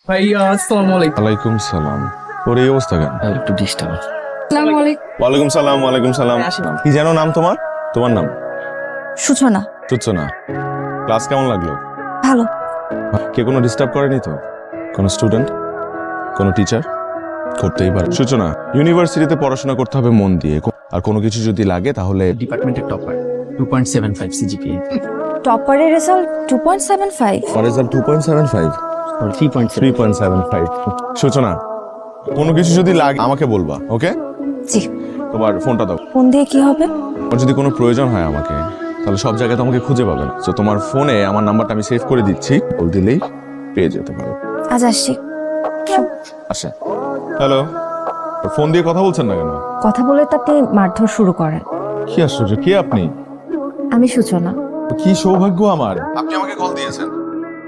ভাইয়া আসসালামু আলাইকুম। ওয়ালাইকুম সালাম। তোর এই অবস্থা কেন? একটু ডিস্টার্ব। আসসালামু আলাইকুম। ওয়ালাইকুম সালাম। ওয়ালাইকুম সালাম। কি যেন নাম তোমার? তোমার নাম? সূচনা। সূচনা। ক্লাস কেমন লাগলো? ভালো। কে কোনো ডিস্টার্ব করেনি তো? কোনো স্টুডেন্ট, কোনো টিচার? করতেই পারে। সূচনা, ইউনিভার্সিটিতে পড়াশোনা করতে হবে মন দিয়ে, আর কোনো কিছু যদি লাগে তাহলে ডিপার্টমেন্টের টপার 2.75 সিজিপিএ। টপারের রেজাল্ট 2.75। রেজাল্ট 2.75, 3.75। সূচনা, কোনো কিছু যদি লাগে আমাকে বলবা, ওকে? জি। তোমার ফোনটা দাও। ফোন দিয়ে কি হবে? তোমার যদি কোনো প্রয়োজন হয় আমাকে, তাহলে সব জায়গায় তোমাকে খুঁজে পাবে না। তো তোমার ফোনে আমার নাম্বারটা আমি সেভ করে দিচ্ছি, বল দিলেই পেয়ে যেতে পারো। আজ আসছি। আচ্ছা, হ্যালো। ফোন দিয়ে কথা বলছেন না কেন? কথা বলে তো আপনি মারধর শুরু করেন। কি আশ্চর্য, কে আপনি? আমি সূচনা। কি সৌভাগ্য আমার, আপনি আমাকে কল দিয়েছেন।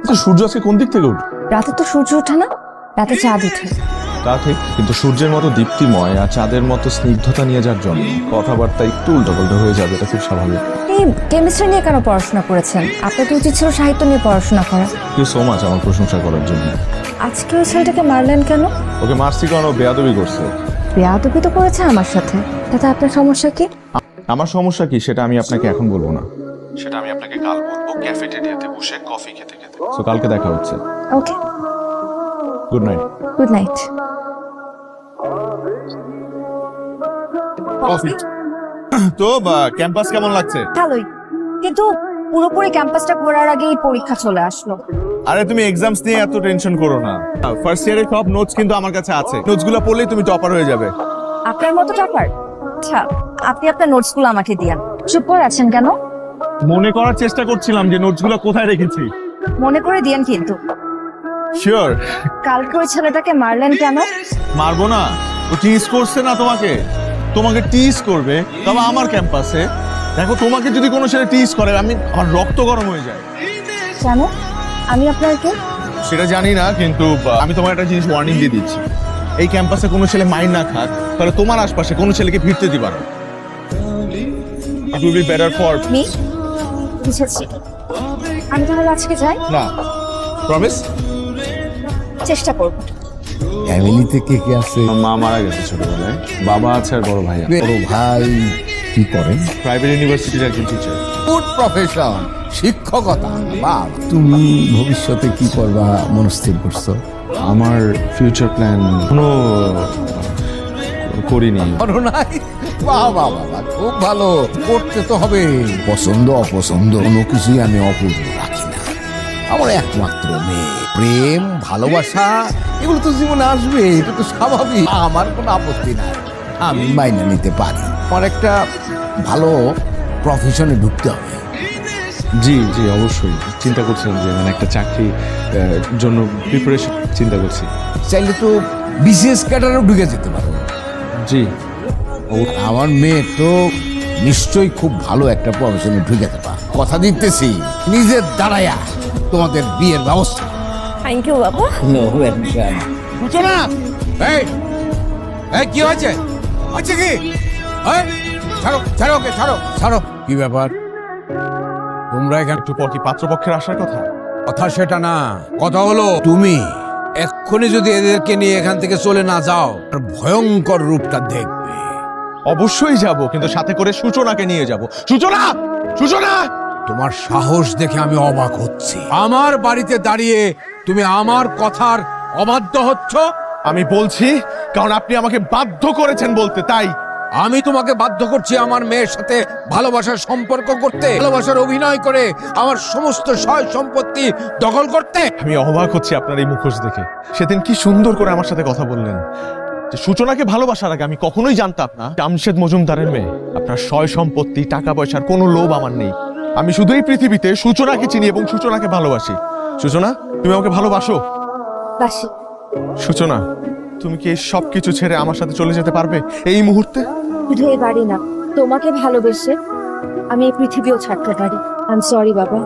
আচ্ছা, সূর্য আজকে কোন দিক থেকে উঠবে? রাতে তো সূর্য ওঠে না, রাতে চাঁদ ওঠে। তা ঠিক, কিন্তু সূর্যের মতো দীপ্তিময় আর চাঁদের মতো স্নিগ্ধতা নিয়ে যার জন্য কথাবার্তা একটু উল্টোপাল্টা হয়ে যাবে, এটা খুব স্বাভাবিক। আপনি কেমিস্ট্রি নিয়ে কেন পড়াশোনা করেছেন? আপনার তো উচিত ছিল সাহিত্য নিয়ে পড়াশোনা করা। ইউ সো মাচ আমার প্রশংসা করার জন্য। আজকে ওই ছেলেটাকে মারলেন কেন? ওকে মারছি কারণ ও বেয়াদবি করছে। বেয়াদবি তো করেছে আমার সাথে, তাতে আপনার সমস্যা কি? আমার সমস্যা কি সেটা আমি আপনাকে এখন বলবো না, সেটা আমি আপনাকে কাল বলবো ক্যাফেটেরিয়াতে বসে কফি খেতে খেতে। সো কালকে দেখা হচ্ছে। ওকে, গুড নাইট। Good night. তো ক্যাম্পাস কেমন লাগছে? ভালোই, কিন্তু পুরোপুরি ক্যাম্পাসটা ঘোরার আগেই পরীক্ষা চলে আসলো। আরে তুমি এক্সামস নিয়ে এত টেনশন করো না। ফার্স্ট ইয়ারের সব নোটস কিন্তু আমার কাছে আছে, নোটসগুলো পড়লেই তুমি টপার হয়ে যাবে। আপনার মতো টপার? আচ্ছা, আপনি আপনার নোটসগুলো আমাকে দিয়ান। চুপ করে আছেন কেন? মনে করার চেষ্টা করছিলাম যে নোটসগুলো কোথায় রেখেছি। মনে করে দিয়ান কিন্তু। শিওর। কালকে ওই ছেলেটাকে মারলেন কেন? মারবো না, ও টিজ করছে না তোমাকে। তোমাকে টিজ করবে, তবে আমার ক্যাম্পাসে। দেখো, তোমাকে যদি কোনো ছেলে টিজ করে আমার রক্ত গরম হয়ে যায়। কেন? আমি আপনার কে? সেটা জানি না, কিন্তু আমি তোমার একটা জিনিস ওয়ার্নিং দিয়ে দিচ্ছি। এই ক্যাম্পাসে কোনো ছেলে মাইন্ড না খাক, তাহলে তোমার আশপাশে কোনো ছেলেকে ভিড়তে দিবা না। It will be better for me বুঝেছি। আমি তাহলে আজকে যাই? না, প্রমিস। চেষ্টা করব। ফ্যামিলিতে কে কে আছে? মা মারা গেছে ছোটবেলায়, বাবা আছে আর বড় ভাই। বড় ভাই কি করেন? প্রাইভেট ইউনিভার্সিটির একজন টিচার। গুড প্রফেশন, শিক্ষকতা। বাহ, তুমি ভবিষ্যতে কি করবা মনস্থির করছো? আমার ফিউচার প্ল্যান কোনো করিনি। করো নাই? বাহ বাহ বাহ, খুব ভালো। করতে তো হবে। পছন্দ অপছন্দ কোনো কিছুই আমি অপূর্ণ রাখি না। আমার একমাত্র মেয়ে, প্রেম ভালোবাসা এগুলো তো জীবনে আসবে, এটা তো স্বাভাবিক। আমার কোনো আপত্তি নাই, আমি মাইনে নিতে পারি। আমার একটা ভালো প্রফেশনে ঢুকতে হবে। জি জি, অবশ্যই চিন্তা করছিলাম যে মানে একটা চাকরি জন্য প্রিপারেশন চিন্তা করছি। চাইলে তো বিসিএস ক্যাডারেও ঢুকে যেতে পারো। জি। আমার মেয়ে তো নিশ্চয়ই খুব ভালো একটা প্রফেশনে ঢুকে যাবা। কথা দিতেছি, নিজের দাঁড়ায়া তোমাদের বিয়ের ব্যবস্থা। থ্যাংক ইউ বাবা। সূচনা, এই এই কি হয়েছে? হচ্ছে কি? এই, ছাড়ো ছাড়ো ওকে, ছাড়ো ছাড়ো। কি ব্যাপার? তোমরা এখানে একটু পর কি পাত্রপক্ষের আসার কথা? কথা সেটা না, কথা হলো তুমি এক্ষুনি যদি এদেরকে নিয়ে এখান থেকে চলে না যাও, আর ভয়ঙ্কর রূপটা দেখবে। অবশ্যই যাব, কিন্তু সাথে করে সূচনাকে নিয়ে যাব। সূচনা, সূচনা! তোমার সাহস দেখে আমি অবাক হচ্ছি। আমার বাড়িতে দাঁড়িয়ে তুমি আমার কথার অবাধ্য হচ্ছ। আমি বলছি কারণ আপনি আমাকে বাধ্য করেছেন বলতে, তাই। আমি তোমাকে বাধ্য করছি আমার মেয়ের সাথে ভালোবাসার সম্পর্ক করতে, ভালোবাসার অভিনয় করে আমার সমস্ত সয় সম্পত্তি দখল করতে। আমি অবাক হচ্ছি আপনার এই মুখোশ দেখে। সেদিন কি সুন্দর করে আমার সাথে কথা বললেন যে সূচনাকে ভালোবাসার আগে আমি কখনোই জানতাম না জামশেদ মজুমদারের মেয়ে। আপনার সয় সম্পত্তি, টাকা পয়সার কোনো লোভ আমার নেই। আমি শুধু এই পৃথিবীতে সূচনাকে চিনি এবং সূচনাকে ভালোবাসি। সূচনা, তুমি আমাকে ভালোবাসো? বাসি। সূচনা, তুমি কি সব কিছু ছেড়ে আমার সাথে চলে যেতে পারবে এই মুহূর্তে? শুধু এই বাড়ি না, তোমাকে ভালোবেসে আমি এই পৃথিবীও ছাড়তে পারি। আই এম সরি বাবা।